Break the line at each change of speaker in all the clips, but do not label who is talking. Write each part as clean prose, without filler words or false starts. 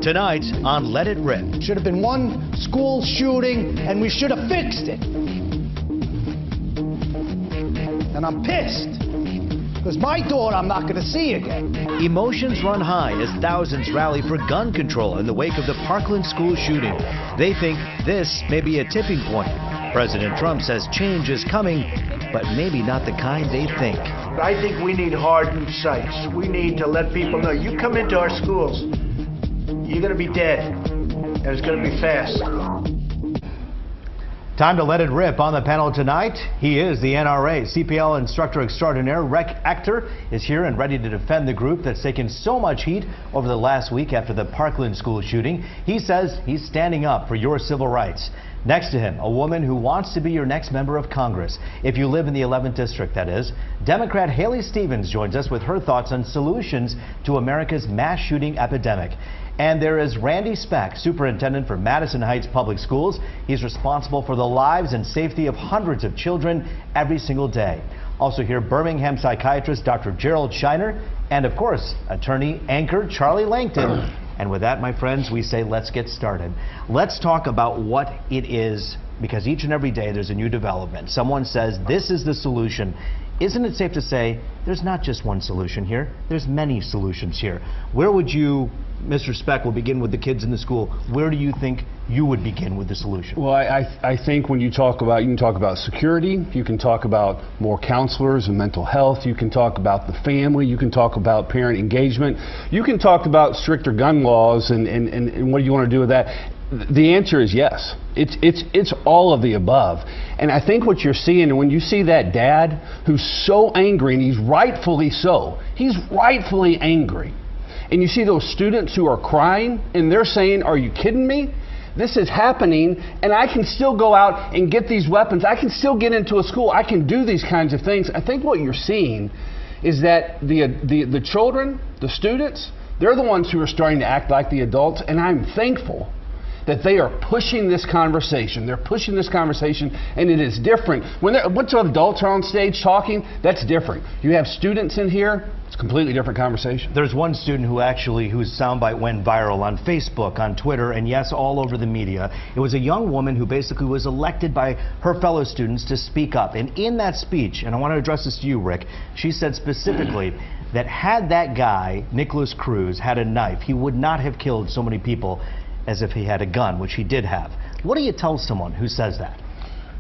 Tonight on Let It Rip.
Should have been one school shooting, and we should have fixed it. And I'm pissed, because my daughter I'm not going to see again.
Emotions run high as thousands rally for gun control in the wake of the Parkland school shooting. They think this may be a tipping point. President Trump says change is coming, but maybe not the kind they think.
I think we need hardened sights. We need to let people know, you come into our schools, you're going to be dead, and it's going to be fast.
Time to let it rip. On the panel tonight, he is the NRA CPL instructor extraordinaire. Ector is here and ready to defend the group that's taken so much heat over the last week after the Parkland school shooting. He says he's standing up for your civil rights. Next to him, a woman who wants to be your next member of Congress, if you live in the 11th district, that is. Democrat Haley Stevens joins us with her thoughts on solutions to America's mass shooting epidemic. And there is Randy Speck, superintendent for Madison Heights Public Schools. He's responsible for the lives and safety of hundreds of children every single day. Also here, Birmingham psychiatrist Dr. Gerald Shiner, and of course, attorney anchor Charlie Langton. And with that, my friends, we say let's get started. Let's talk about what it is, because each and every day there's a new development. Someone says this is the solution. Isn't it safe to say there's not just one solution here? There's many solutions here. Where would you, Mr. Speck, will begin with the kids in the school. Where do you think you would begin with the solution?
Well, I think when you talk about, you can talk about security, you can talk about more counselors and mental health, you can talk about the family, you can talk about parent engagement, you can talk about stricter gun laws and what do you want to do with that. The answer is yes. It's all of the above. And I think what you're seeing, when you see that dad who's so angry, and he's rightfully so, he's rightfully angry, and you see those students who are crying and they're saying, are you kidding me? This is happening and I can still go out and get these weapons. I can still get into a school. I can do these kinds of things. I think what you're seeing is that the children, the students, they're the ones who are starting to act like the adults, and I'm thankful that they are pushing this conversation. They're pushing this conversation, and it is different. When once adults are on stage talking, that's different. You have students in here, it's a completely different conversation. There's
one student whose soundbite went viral on Facebook, on Twitter, and yes, all over the media. It was a young woman who basically was elected by her fellow students to speak up. And in that speech, and I want to address this to you, Rick, she said specifically that had that guy, Nicholas Cruz, had a knife, he would not have killed so many people as if he had a gun, which he did have. What do you tell someone who says that?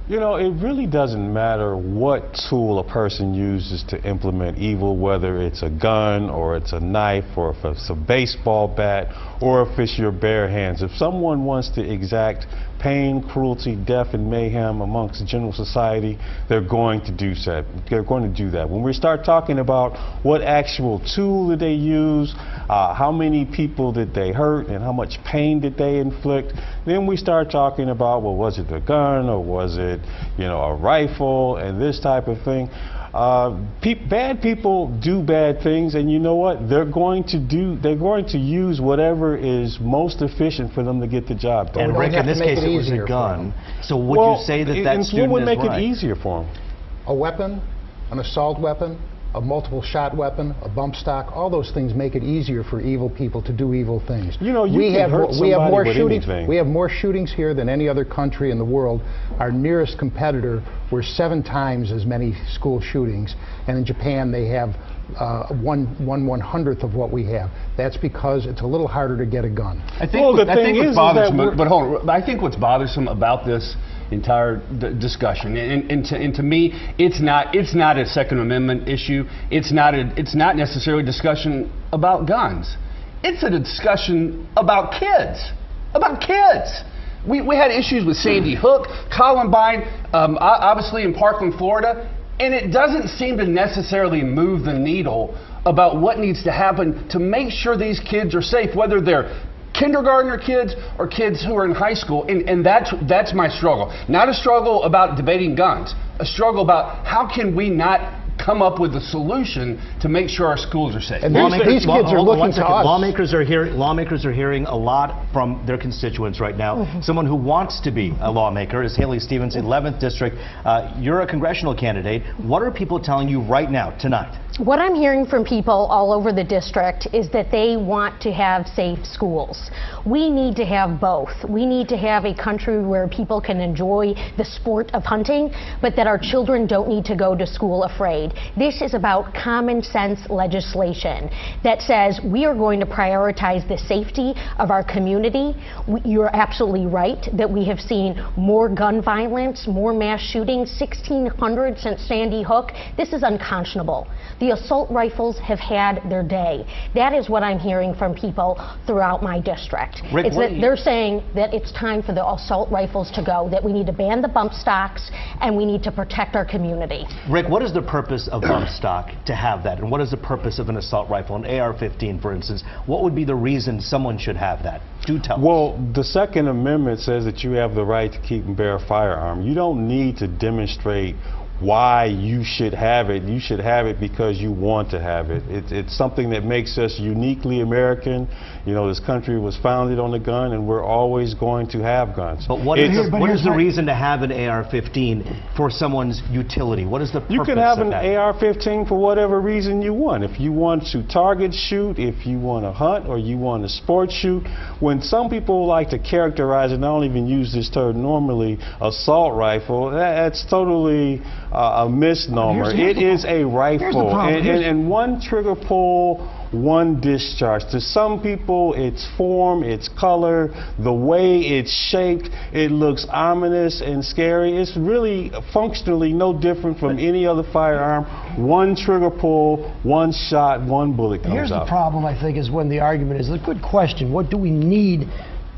You know, it really doesn't matter what tool a person uses to implement evil, whether it's a gun or it's a knife or if it's a baseball bat or if it's your bare hands. If someone wants to exact pain, cruelty, death, and mayhem amongst general society, they're going to do that. They're going to do that. When we start talking about what actual tool did they use, how many people did they hurt, and how much pain did they inflict, then we start talking about, well, was it a gun or was it, you know, a rifle and this type of thing. Bad people do bad things, and you know what? They're going to use whatever is most efficient for them to get the job done.
And Rick, in this case, it was a gun. So would you say that that student
what would make
it
easier for them?
A weapon, an assault weapon, a multiple shot weapon, a bump stock, all those things make it easier for evil people to do evil things.
You know, we have more shootings.
We have more shootings here than any other country in the world. Our nearest competitor were 7 times as many school shootings, and in Japan they have 1/100th of what we have. That's because it's a little harder to get a gun.
I think I think what's bothersome about this entire discussion, and to me, it's not a Second Amendment issue. It's not necessarily a discussion about guns. It's a discussion about kids. We had issues with Sandy Hook, Columbine, obviously in Parkland, Florida, and it doesn't seem to necessarily move the needle about what needs to happen to make sure these kids are safe, whether they're kindergartner kids or kids who are in high school, and that's my struggle. Not a struggle about debating guns, a struggle about how can we not come up with a solution to make sure our schools are safe.
And these kids are looking to us.
Lawmakers are hearing a lot from their constituents right now. Someone who wants to be a lawmaker is Haley Stevens, 11th District. You're a congressional candidate. What are people telling you right now, tonight?
What I'm hearing from people all over the district is that they want to have safe schools. We need to have both. We need to have a country where people can enjoy the sport of hunting, but that our children don't need to go to school afraid. This is about common sense legislation that says we are going to prioritize the safety of our community. You're absolutely right that we have seen more gun violence, more mass shootings, 1,600 since Sandy Hook. This is unconscionable. The assault rifles have had their day. That is what I'm hearing from people throughout my district.
Rick,
They're saying that it's time for the assault rifles to go, that we need to ban the bump stocks, and we need to protect our community.
Rick, what is the purpose of bump stock to have that? And what is the purpose of an assault rifle, an AR-15, for instance? What would be the reason someone should have that? Do tell us.
Well, the Second Amendment says that you have the right to keep and bear a firearm. You don't need to demonstrate why you should have it. You should have it because you want to have it. It's something that makes us uniquely American. You know, this country was founded on a gun, and we're always going to have guns.
But what is the reason to have an AR-15 for someone's utility? What is the purpose
You can have
of
an
that?
AR-15 for whatever reason you want. If you want to target shoot, if you want to hunt, or you want to sport shoot. When some people like to characterize, and I don't even use this term normally, assault rifle, that's totally a misnomer. It is a rifle, and one trigger pull, one discharge. To some people, its form, its color, the way it's shaped, it looks ominous and scary. It's really functionally no different from any other firearm. One trigger pull, one shot, one bullet comes out.
Here's the problem, I think, is when the argument is a good question. What do we need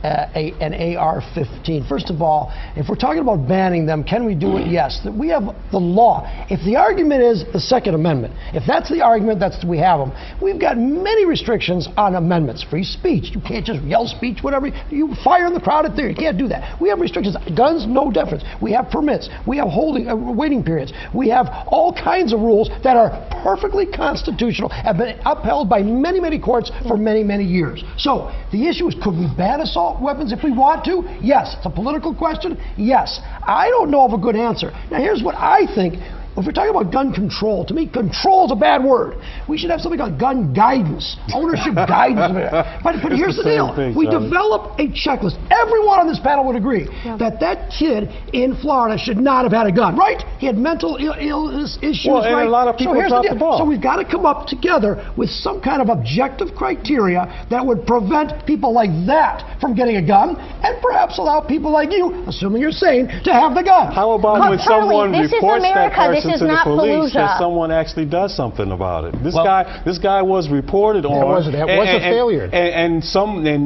an AR-15? First of all, if we're talking about banning them, can we do it? Yes. We have the law. If the argument is the Second Amendment, if that's the argument, we have them. We've got many restrictions on amendments. Free speech. You can't just yell speech, whatever. You fire in the crowded theater. You can't do that. We have restrictions. Guns, no difference. We have permits. We have waiting periods. We have all kinds of rules that are perfectly constitutional, have been upheld by many, many courts for many, many years. So the issue is, could we ban assault weapons if we want to? Yes. It's a political question? Yes. I don't know of a good answer. Now here's what I think. If we're talking about gun control, to me, control is a bad word. We should have something called gun guidance, ownership guidance. But here's the deal. We develop a checklist. Everyone on this panel would agree that that kid in Florida should not have had a gun, right? He had mental illness issues,
and
right?
a lot of people dropped the ball.
So we've got to come up together with some kind of objective criteria that would prevent people like that from getting a gun, and perhaps allow people like you, assuming you're sane, to have the gun.
How about when someone reports that person to the police, that
Fallujah.
someone actually does something about it? This guy was reported on.
That was a failure.
And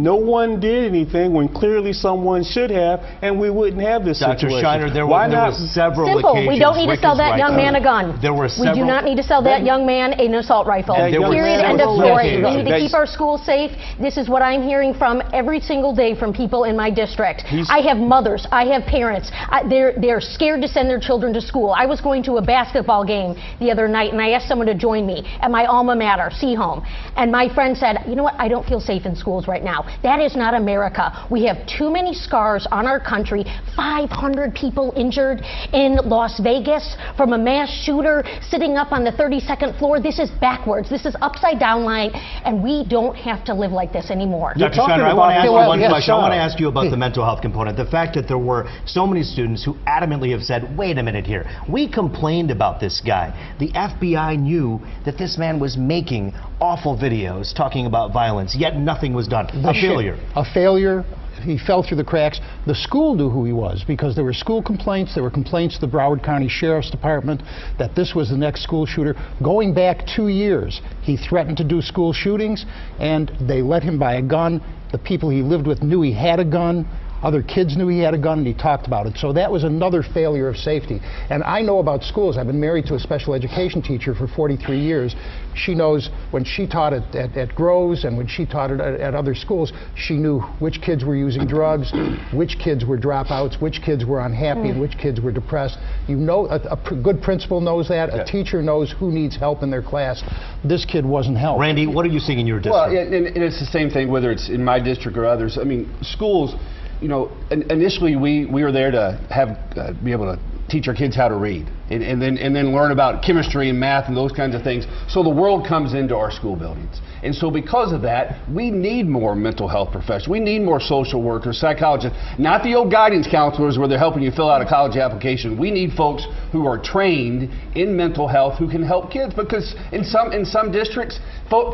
no one did anything when clearly someone should have, and we wouldn't have this
Dr.
situation.
Shiner, there were several occasions.
We don't need to sell that young man a gun.
There were several.
We do not need to sell that young man an assault rifle. Period. End of story. We need to keep our schools safe. This is what I'm hearing from every single day from people in my district. I have mothers. I have parents. They're scared to send their children to school. I was going to a basketball game the other night, and I asked someone to join me at my alma mater, Seaholm. And my friend said, you know what, I don't feel safe in schools right now. That is not America. We have too many scars on our country. 500 people injured in Las Vegas from a mass shooter sitting up on the 32nd floor. This is backwards. This is upside down line, and we don't have to live like this anymore.
Dr. Shiner, I want to ask you one question. I want to ask you about the mental health component. The fact that there were so many students who adamantly have said, wait a minute here, we complained about this guy. The FBI knew that this man was making awful videos talking about violence, yet nothing was done. A failure.
A failure. He fell through the cracks. The school knew who he was because there were school complaints. There were complaints to the Broward County Sheriff's Department that this was the next school shooter. Going back 2 years, he threatened to do school shootings, and they let him buy a gun. The people he lived with knew he had a gun. Other kids knew he had a gun, and he talked about it. So that was another failure of safety. And I know about schools. I've been married to a special education teacher for 43 years. She knows when she taught at Groves and when she taught at other schools, she knew which kids were using drugs, which kids were dropouts, which kids were unhappy, and which kids were depressed. You know, a good principal knows that. A teacher knows who needs help in their class. This kid wasn't helped.
Randy, what are you seeing in your district?
Well, and it's the same thing, whether it's in my district or others. I mean, schools, you know, initially we were there to be able to teach our kids how to read. and then learn about chemistry and math and those kinds of things. So the world comes into our school buildings. And so because of that, we need more mental health professionals. We need more social workers, psychologists, not the old guidance counselors where they're helping you fill out a college application. We need folks who are trained in mental health who can help kids, because in some districts,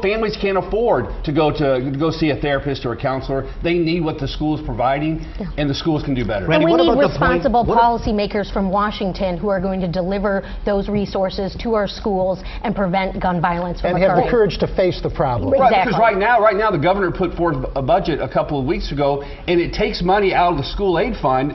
families can't afford to go see a therapist or a counselor. They need what the school is providing, and the schools can do better.
And we need responsible policymakers from Washington who are going to deliver those resources to our schools and prevent gun violence from occurring.
And have the courage to face the problem.
Exactly.
Right, because right now the governor put forth a budget a couple of weeks ago, and it takes money out of the school aid fund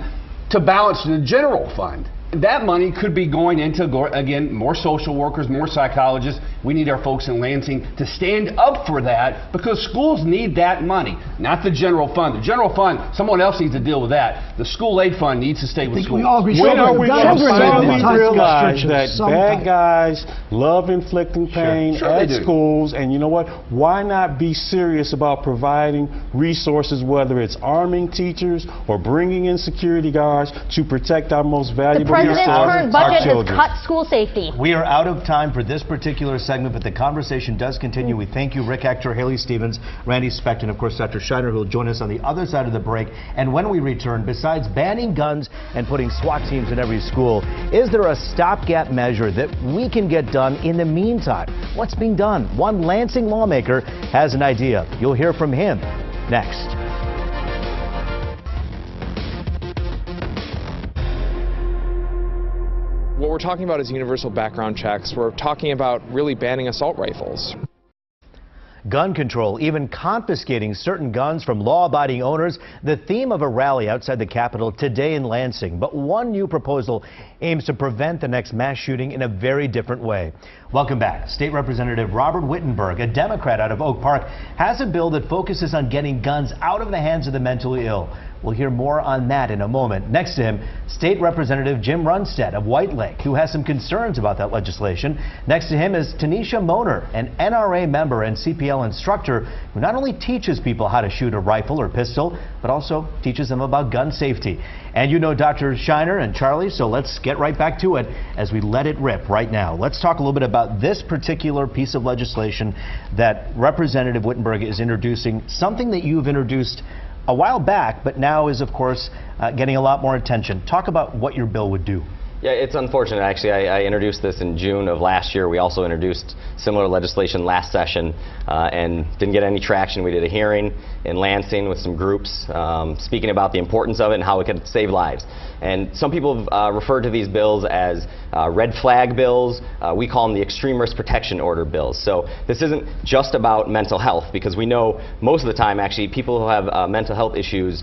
to balance the general fund. That money could be going into, again, more social workers, more psychologists. We need our folks in Lansing to stand up for that, because schools need that money, not the general fund. The general fund, someone else needs to deal with that. The school aid fund needs to stay with schools.
We all agree.
When are we going to finally realize
restrictions
that bad guys love inflicting pain at
they do.
schools? And you know what? Why not be serious about providing resources, whether it's arming teachers or bringing in security guards to protect our most valuable
The president's current budget has cut school safety.
We are out of time for this particular segment, but the conversation does continue. We thank you, Rick Ector, Haley Stevens, Randy Specht, and of course Dr. Shiner, who will join us on the other side of the break. And when we return, besides banning guns and putting SWAT teams in every school, is there a stopgap measure that we can get done in the meantime? What's being done? One Lansing lawmaker has an idea. You'll hear from him next.
What we're talking about is universal background checks. We're talking about really banning assault rifles.
Gun control, even confiscating certain guns from law-abiding owners, the theme of a rally outside the Capitol today in Lansing. But one new proposal aims to prevent the next mass shooting in a very different way. Welcome back. State Representative Robert Wittenberg, a Democrat out of Oak Park, has a bill that focuses on getting guns out of the hands of the mentally ill. We'll hear more on that in a moment. Next to him, State Representative Jim Runstead of White Lake, who has some concerns about that legislation. Next to him is Tanisha Moner, an NRA member and CPL instructor who not only teaches people how to shoot a rifle or pistol, but also teaches them about gun safety. And you know Dr. Shiner and Charlie, so let's get right back to it as we let it rip right now. Let's talk a little bit about this particular piece of legislation that Representative Wittenberg is introducing, something that you've introduced a while back, but now is, of course, getting a lot more attention. Talk about what your bill would do.
Yeah, it's unfortunate. Actually, I introduced this in June of last year. We also introduced similar legislation last session and didn't get any traction. We did a hearing in Lansing with some groups speaking about the importance of it and how it could save lives. And some people have referred to these bills as red flag bills. We call them the extreme risk protection order bills. So this isn't just about mental health, because we know most of the time, actually, people who have mental health issues,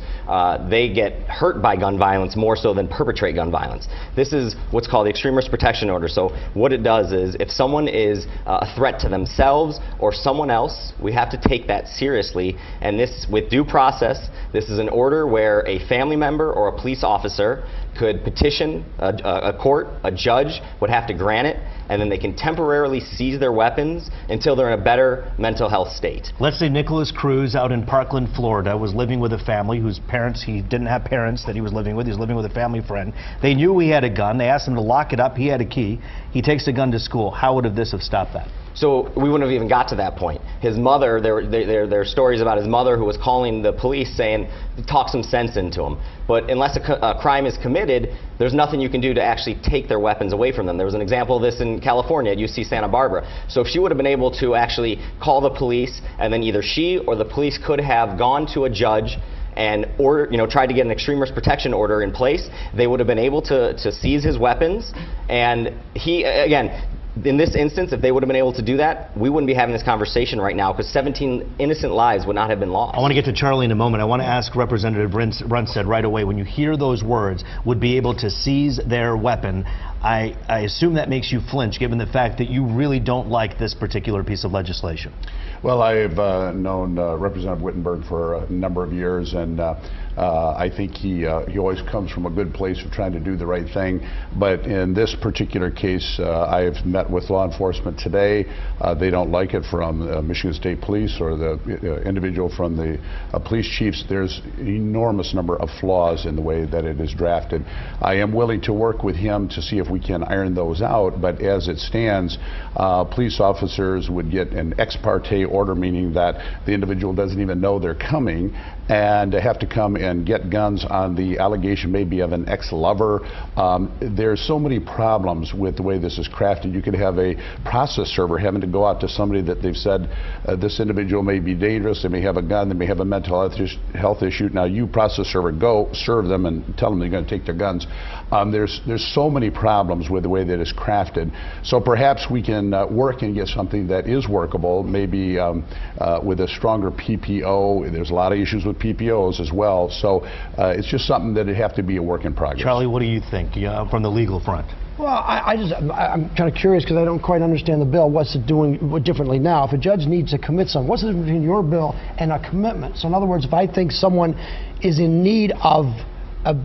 they get hurt by gun violence more so than perpetrate gun violence. This is what's called the extreme risk protection order. So what it does is, if someone is a threat to themselves or someone else, we have to take that seriously. And this, with due process, this is an order where a family member or a police officer could petition a court, a judge would have to grant it, and then they can temporarily seize their weapons until they're in a better mental health state.
Let's say Nicholas Cruz out in Parkland, Florida, was living with a family whose parents, he didn't have parents that he was living with. He was living with a family friend. They knew he had a gun. They asked him to lock it up. He had a key. He takes the gun to school. How would this have stopped that?
So we wouldn't have even got to that point. His mother, there are stories about his mother who was calling the police saying, talk some sense into him. But unless a crime is committed, there's nothing you can do to actually take their weapons away from them. There was an example of this in California at UC Santa Barbara. So if she would have been able to actually call the police, and then either she or the police could have gone to a judge and tried to get an extreme risk protection order in place, they would have been able to seize his weapons. And he, again, in this instance, if they would have been able to do that, we wouldn't be having this conversation right now, because 17 innocent lives would not have been lost.
I want to get to Charlie in a moment. I want to ask Representative Runstead right away, when you hear those words, would be able to seize their weapon, I assume that makes you flinch, given the fact that you really don't like this particular piece of legislation.
Well, I've known Representative Wittenberg for a number of years, and I think he always comes from a good place of trying to do the right thing. But in this particular case, I have met with law enforcement today. They don't like it from Michigan State Police or the individual from the police chiefs. There's an enormous number of flaws in the way that it is drafted. I am willing to work with him to see if we can iron those out, but as it stands, police officers would get an ex parte order, meaning that the individual doesn't even know they're coming, and have to come and get guns on the allegation maybe of an ex-lover. There's so many problems with the way this is crafted. You could have a process server having to go out to somebody that they've said this individual may be dangerous, they may have a gun, they may have a mental health issue. Now you, process server, go serve them and tell them they're going to take their guns. There's so many problems with the way that it's crafted. So perhaps we can work and get something that is workable, maybe with a stronger PPO. There's a lot of issues with PPOs as well. So it's just something that would have to be a work in progress.
Charlie, what do you think from the legal front?
Well, I'm kind of curious because I don't quite understand the bill. What's it doing differently now? If a judge needs to commit someone, what's the difference between your bill and a commitment? So in other words, if I think someone is in need of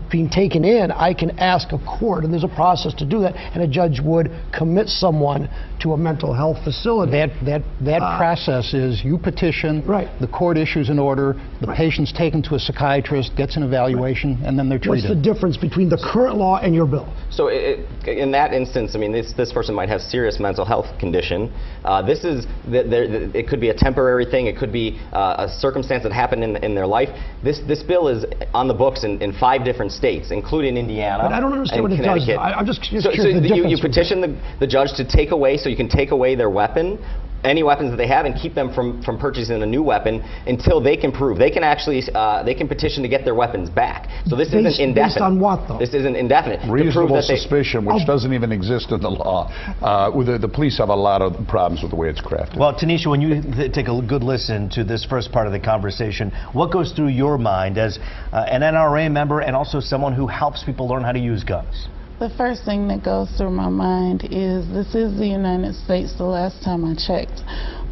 being taken in, I can ask a court, and there's a process to do that, and a judge would commit someone to a mental health facility.
That process is you petition,
right.
The court issues an order, the patient's taken to a psychiatrist, gets an evaluation, and then they're treated.
What's the difference between the current law and your bill?
So in that instance, I mean, this person might have serious mental health condition. It could be a temporary thing. It could be a circumstance that happened in their life. This bill is on the books in 5 different states, including Indiana.
But I don't understand what it does. I'm just curious.
So you petition the judge to take away, so you can take away their weapon, any weapons that they have, and keep them from purchasing a new weapon until they can prove. They can actually they can petition to get their weapons back. So this isn't indefinite.
Based on what, though?
This isn't indefinite.
Reasonable suspicion, which doesn't even exist in the law. The police have a lot of problems with the way it's crafted.
Well, Tanisha, when you take a good listen to this first part of the conversation, what goes through your mind as an NRA member and also someone who helps people learn how to use guns?
The first thing that goes through my mind is this is the United States the last time I checked.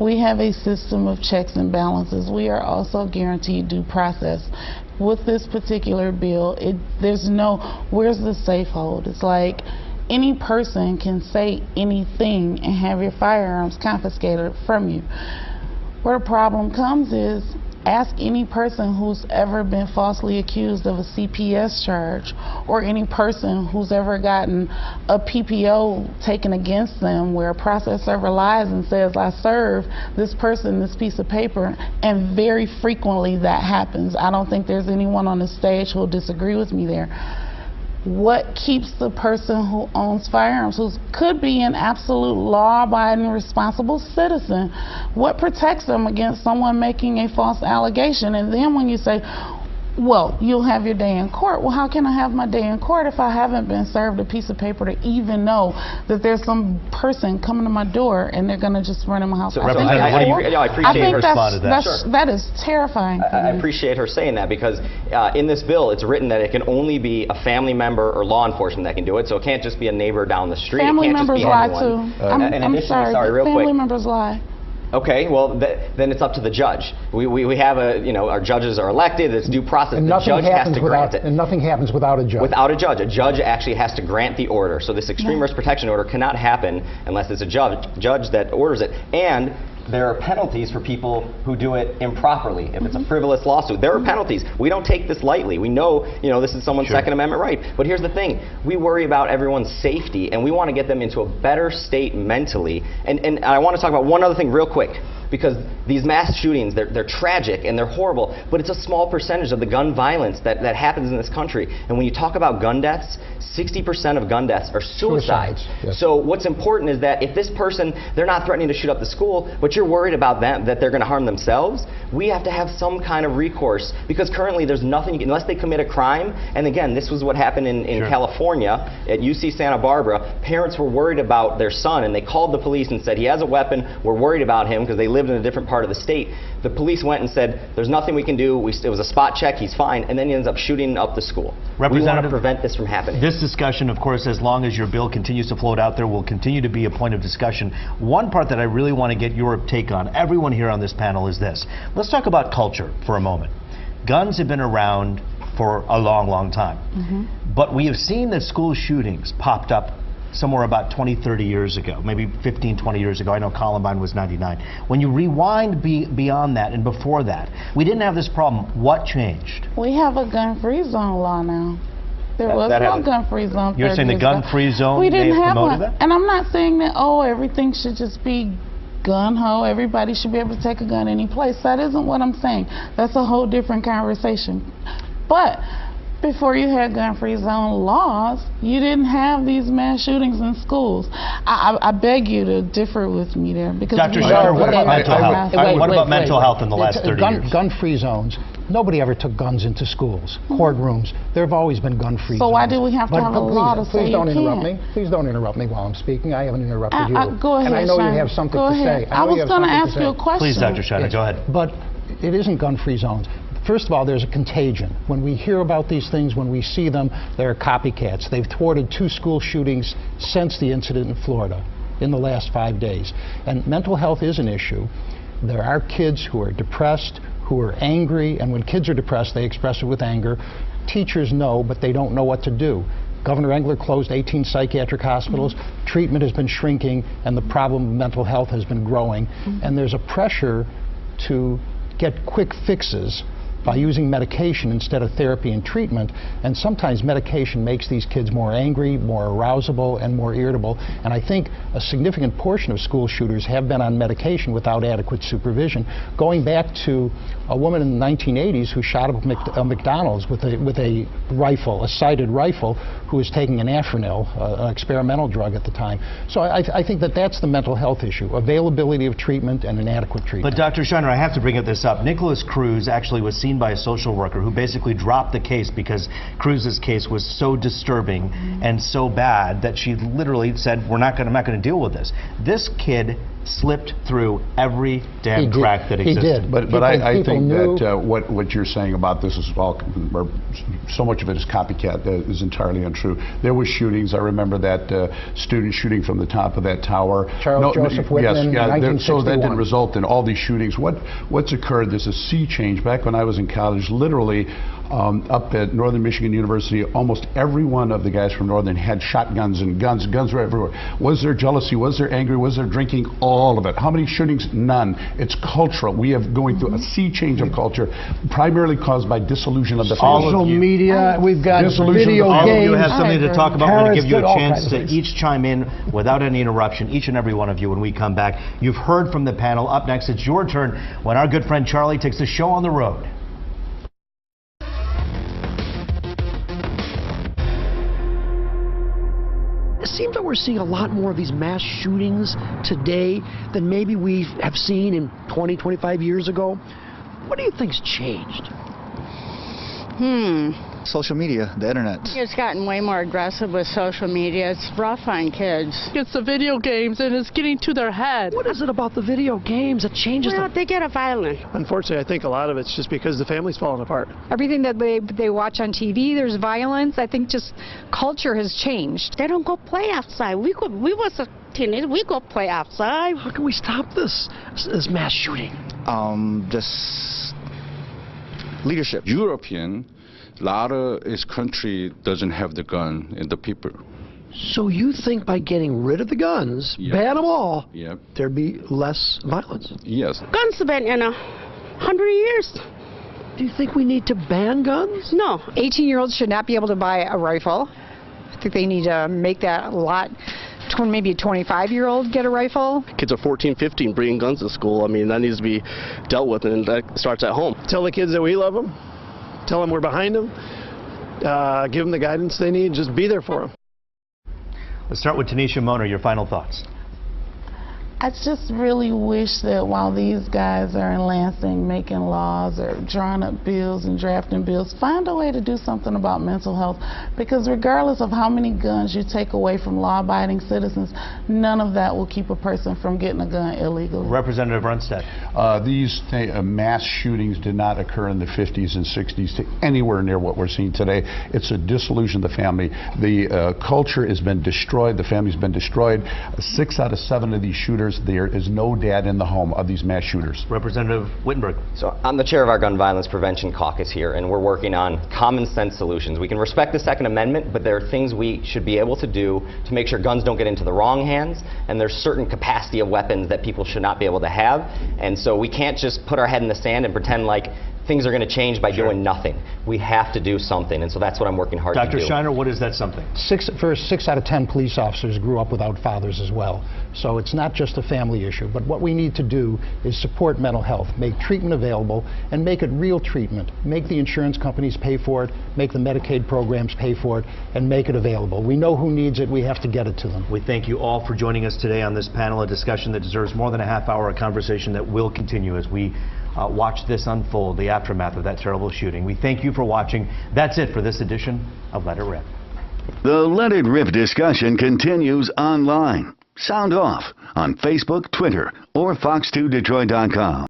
We have a system of checks and balances. We are also guaranteed due process. With this particular bill, there's no, where's the safe hold? It's like any person can say anything and have your firearms confiscated from you. Where the problem comes is, ask any person who's ever been falsely accused of a CPS charge, or any person who's ever gotten a PPO taken against them where a process server lies and says, I serve this person this piece of paper, and very frequently that happens. I don't think there's anyone on the stage who will disagree with me there. What keeps the person who owns firearms, who could be an absolute law-abiding, responsible citizen, what protects them against someone making a false allegation? And then when you say, well, you'll have your day in court. Well, how can I have my day in court if I haven't been served a piece of paper to even know that there's some person coming to my door and they're going to just run in my house?
So, I appreciate her response to that.
That is terrifying.
I appreciate her saying that, because in this bill it's written that it can only be a family member or law enforcement that can do it. So it can't just be a neighbor down the street.
Family
it can't
members
just be
lie
anyone.
too. I'm sorry,
real
family
quick.
members lie.
Okay, well, then it's up to the judge. We have our judges are elected. It's due process.
And
the judge has to grant it.
And nothing happens without a judge.
Without a judge. A judge actually has to grant the order. So this extreme risk protection order cannot happen unless it's a judge that orders it. And there are penalties for people who do it improperly. If it's a frivolous lawsuit, there are penalties. We don't take this lightly. We know, this is someone's Second Amendment right. But here's the thing. We worry about everyone's safety, and we want to get them into a better state mentally. And I want to talk about one other thing real quick, because these mass shootings, they're tragic and they're horrible, but it's a small percentage of the gun violence that happens in this country. And when you talk about gun deaths, 60% of gun deaths are suicides. Yes. So what's important is that if this person, they're not threatening to shoot up the school, but you're worried about them, that they're going to harm themselves, we have to have some kind of recourse, because currently there's nothing, unless they commit a crime. And again, this was what happened in California at UC Santa Barbara. Parents were worried about their son, and they called the police and said, he has a weapon, we're worried about him, because they lived in a different part of the state. The police went and said, there's nothing we can do, it was a spot check, he's fine, and then he ends up shooting up the school. We want to prevent this from happening.
This discussion, of course, as long as your bill continues to float out there, will continue to be a point of discussion. One part that I really want to get your take on, everyone here on this panel, is this. Let's talk about culture for a moment. Guns have been around for a long, long time. But we have seen that school shootings popped up somewhere about 20, 30 years ago, maybe 15, 20 years ago. I know Columbine was 99. When you rewind beyond that and before that, we didn't have this problem. What changed?
We have a gun-free zone law now. There was no gun-free zone.
You're saying the gun-free zone
we didn't have
promoted
one.
that?
And I'm not saying that, oh, everything should just be gun-ho. Everybody should be able to take a gun any place. That isn't what I'm saying. That's a whole different conversation. But before you had gun-free zone laws, you didn't have these mass shootings in schools. I beg you to differ with me there. Because
Dr. Shiner, what about mental health? What about mental health in the last 30 years?
Gun-free zones. Nobody ever took guns into schools, courtrooms. There have always been gun-free zones.
So why do we have to have a law to say you can't?
Please don't interrupt me while I'm speaking. I haven't interrupted you.
Go ahead,
and I know
Shiner.
you have something
go
to
ahead.
say.
I was going to ask you a question.
Please, Dr. Shiner, go ahead.
But it isn't gun-free zones. First of all, there's a contagion. When we hear about these things, when we see them, they're copycats. They've thwarted 2 school shootings since the incident in Florida in the last 5 days. And mental health is an issue. There are kids who are depressed, who are angry, and when kids are depressed, they express it with anger. Teachers know, but they don't know what to do. Governor Engler closed 18 psychiatric hospitals. Treatment has been shrinking, and the problem of mental health has been growing. And there's a pressure to get quick fixes by using medication instead of therapy and treatment, and sometimes medication makes these kids more angry, more arousable, and more irritable. And I think a significant portion of school shooters have been on medication without adequate supervision. Going back to a woman in the 1980s who shot up a McDonald's with a rifle, a sighted rifle, who was taking an Afrinil, an experimental drug at the time. So I think that that's the mental health issue, availability of treatment and inadequate treatment.
But Dr. Shiner, I have to bring this up. Nicholas Cruz actually was seen by a social worker who basically dropped the case because Cruz's case was so disturbing and so bad that she literally said, I'm not going to deal with this. This kid slipped through every damn crack that existed.
He did.
But I think that what you're saying about this is all, or so much of it is copycat, is entirely untrue. There was shootings. I remember that student shooting from the top of that tower.
Charles Joseph Whitman,
yes,
1961.
So that didn't result in all these shootings. What's occurred, there's a sea change. Back when I was in college, literally up at Northern Michigan University, almost every one of the guys from Northern had shotguns and guns. Guns were everywhere. Was there jealousy? Was there anger? Was there drinking? All of it. How many shootings? None. It's cultural. We have going through a sea change of culture, primarily caused by disillusion of the family.
Social media, we've got video
all
games.
All of you have something to talk about. We're going to give you a chance to
things.
each chime in without any interruption, each and every one of you, when we come back. You've heard from the panel. Up next, it's your turn when our good friend Charlie takes the show on the road.
It seems that we're seeing a lot more of these mass shootings today than maybe we have seen in 20, 25 years ago. What do you think's changed?
Social media, the internet.
It's gotten way more aggressive with social media. It's rough on kids.
It's the video games, and it's getting to their head.
What is it about the video games that changes them?
They get violent.
Unfortunately, I think a lot of it's just because the family's falling apart.
Everything that they watch on TV, there's violence. I think just culture has changed.
They don't go play outside. We was a teenager. We go play outside.
How can we stop this mass shooting?
Just leadership.
European, a lot of its country doesn't have the gun in the people.
So you think by getting rid of the guns, ban them all, there'd be less violence?
Yes.
Guns have been in 100 years.
Do you think we need to ban guns?
No. 18-year-olds should not be able to buy a rifle. I think they need to make that a lot. Maybe a 25-year-old get a rifle.
Kids are 14, 15 bringing guns to school. I mean, that needs to be dealt with, and that starts at home.
Tell the kids that we love them. Tell them we're behind them. Give them the guidance they need. Just be there for them.
Let's start with Tanisha Moner. Your final thoughts.
I just really wish that while these guys are in Lansing making laws or drawing up bills and drafting bills, find a way to do something about mental health, because regardless of how many guns you take away from law-abiding citizens, none of that will keep a person from getting a gun illegally.
Representative Runstead.
These mass shootings did not occur in the 50s and 60s to anywhere near what we're seeing today. It's a dissolution of the family. The culture has been destroyed. The family's been destroyed. 6 out of 7 of these shooters shooters. There is no dad in the home of these mass shooters.
Representative Wittenberg.
So I'm the chair of our Gun Violence Prevention Caucus here, and we're working on common sense solutions. We can respect the Second Amendment, but there are things we should be able to do to make sure guns don't get into the wrong hands, and there's certain capacity of weapons that people should not be able to have. And so we can't just put our head in the sand and pretend like things are going to change by doing nothing. We have to do something, and so that's what I'm working hard to do.
Dr. Shiner, what is that something?
6 out of 10 police officers grew up without fathers as well. So it's not just a family issue, but what we need to do is support mental health, make treatment available, and make it real treatment. Make the insurance companies pay for it, make the Medicaid programs pay for it, and make it available. We know who needs it, we have to get it to them.
We thank you all for joining us today on this panel, a discussion that deserves more than a half hour, a conversation that will continue as we watch this unfold, the aftermath of that terrible shooting. We thank you for watching. That's it for this edition of Let It Rip.
The Let It Rip discussion continues online. Sound off on Facebook, Twitter, or fox2detroit.com.